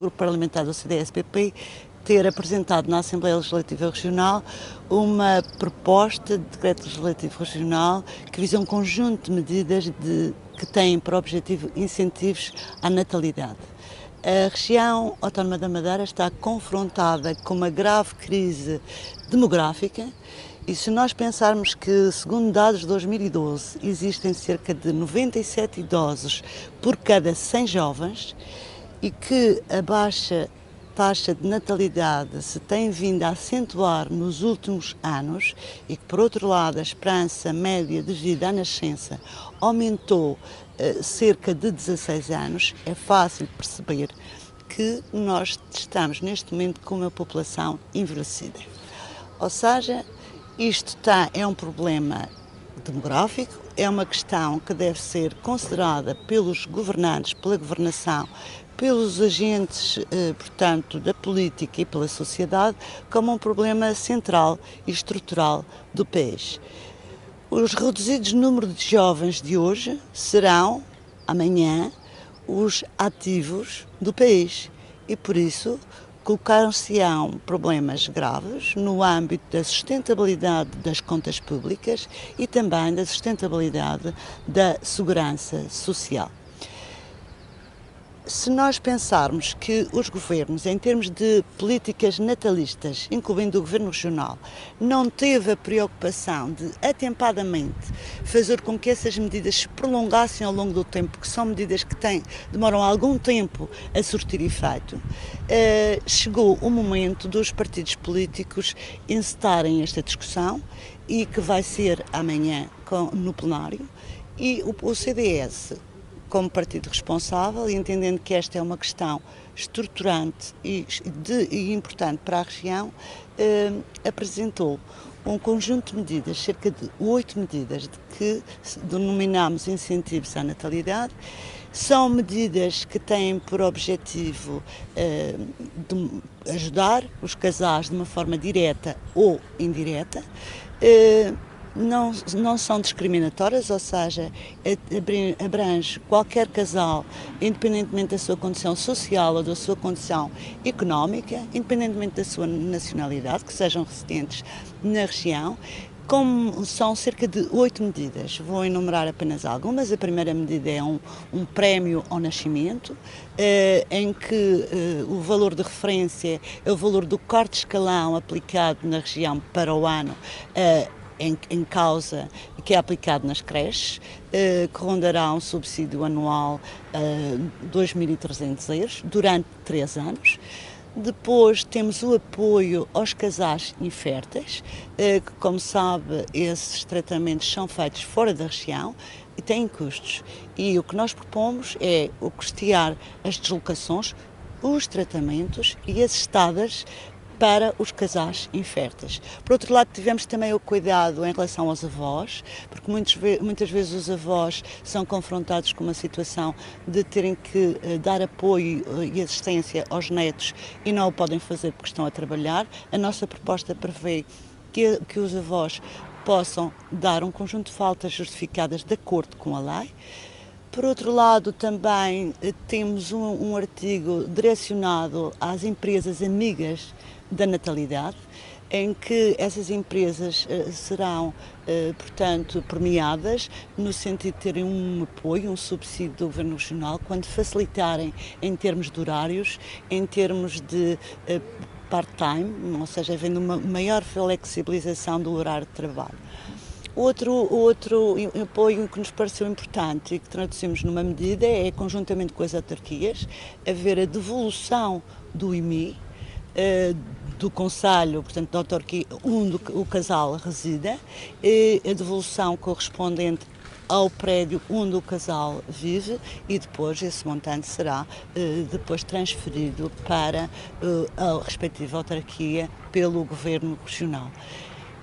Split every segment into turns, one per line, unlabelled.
Grupo parlamentar do CDS-PP ter apresentado na Assembleia Legislativa Regional uma proposta de decreto legislativo regional que visa um conjunto de medidas que têm por objetivo incentivos à natalidade. A região autónoma da Madeira está confrontada com uma grave crise demográfica e se nós pensarmos que, segundo dados de 2012, existem cerca de 97 idosos por cada 100 jovens, e que a baixa taxa de natalidade se tem vindo a acentuar nos últimos anos e que, por outro lado, a esperança média de vida à nascença aumentou cerca de 16 anos, é fácil perceber que nós estamos neste momento com uma população envelhecida. Ou seja, isto é um problema demográfico, é uma questão que deve ser considerada pelos governantes, pela governação, pelos agentes, portanto, da política e pela sociedade, como um problema central e estrutural do país. Os reduzidos números de jovens de hoje serão, amanhã, os ativos do país e, por isso, colocar-se-ão problemas graves no âmbito da sustentabilidade das contas públicas e também da sustentabilidade da segurança social. Se nós pensarmos que os governos, em termos de políticas natalistas, incluindo o governo regional, não teve a preocupação de, atempadamente, fazer com que essas medidas se prolongassem ao longo do tempo, porque são medidas que demoram algum tempo a surtir efeito, chegou o momento dos partidos políticos encetarem esta discussão e que vai ser amanhã no plenário e o CDS, como partido responsável e entendendo que esta é uma questão estruturante e importante para a região, apresentou um conjunto de medidas, cerca de 8 medidas, que denominamos incentivos à natalidade. São medidas que têm por objetivo ajudar os casais de uma forma direta ou indireta. Não são discriminatórias, ou seja, abrange qualquer casal, independentemente da sua condição social ou da sua condição económica, independentemente da sua nacionalidade, que sejam residentes na região. Como são cerca de 8 medidas, vou enumerar apenas algumas. A primeira medida é um prémio ao nascimento, em que o valor de referência é o valor do corte de escalão aplicado na região para o ano em causa, que é aplicado nas creches, que rondará um subsídio anual de 2.300 euros durante 3 anos. Depois temos o apoio aos casais inférteis, que, como sabe, esses tratamentos são feitos fora da região e têm custos. E o que nós propomos é custear as deslocações, os tratamentos e as estadas para os casais inférteis. Por outro lado, tivemos também o cuidado em relação aos avós, porque muitas vezes os avós são confrontados com uma situação de terem que dar apoio e assistência aos netos e não o podem fazer porque estão a trabalhar. A nossa proposta prevê que os avós possam dar um conjunto de faltas justificadas de acordo com a lei. Por outro lado, também temos um artigo direcionado às empresas amigas da natalidade, em que essas empresas serão, portanto, premiadas no sentido de terem um apoio, um subsídio do Governo Regional, quando facilitarem em termos de horários, em termos de part-time, ou seja, havendo uma maior flexibilização do horário de trabalho. Outro apoio que nos pareceu importante e que traduzimos numa medida é, conjuntamente com as autarquias, haver a devolução do IMI, do concelho, portanto da autarquia onde o casal resida, e a devolução correspondente ao prédio onde o casal vive e depois esse montante será depois transferido para a respectiva autarquia pelo Governo Regional.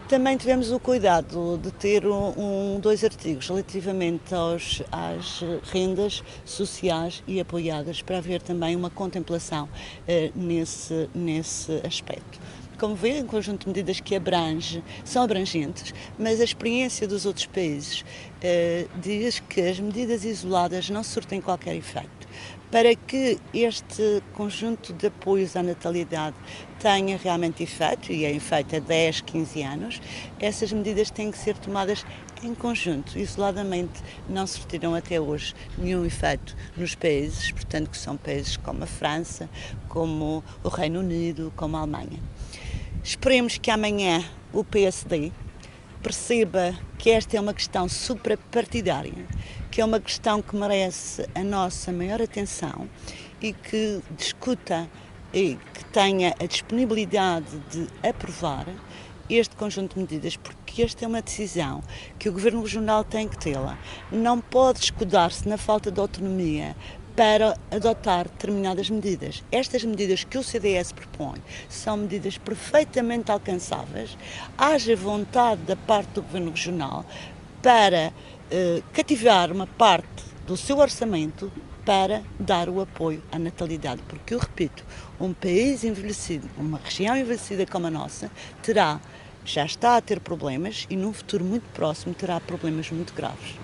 Também tivemos o cuidado de ter 2 artigos relativamente às rendas sociais e apoiadas, para haver também uma contemplação nesse aspecto. Como vê, um conjunto de medidas que são abrangentes, mas a experiência dos outros países diz que as medidas isoladas não surtem qualquer efeito. Para que este conjunto de apoios à natalidade tenha realmente efeito, e é efeito há 10, 15 anos, essas medidas têm que ser tomadas em conjunto. Isoladamente não surtiram até hoje nenhum efeito nos países, portanto que são países como a França, como o Reino Unido, como a Alemanha. Esperemos que amanhã o PSD perceba que esta é uma questão suprapartidária, que é uma questão que merece a nossa maior atenção e que discuta e que tenha a disponibilidade de aprovar este conjunto de medidas, porque esta é uma decisão que o Governo Regional tem que tê-la. Não pode escudar-se na falta de autonomia para adotar determinadas medidas. Estas medidas que o CDS propõe são medidas perfeitamente alcançáveis, haja vontade da parte do Governo Regional para cativar uma parte do seu orçamento para dar o apoio à natalidade, porque eu repito, um país envelhecido, uma região envelhecida como a nossa, já está a ter problemas e num futuro muito próximo terá problemas muito graves.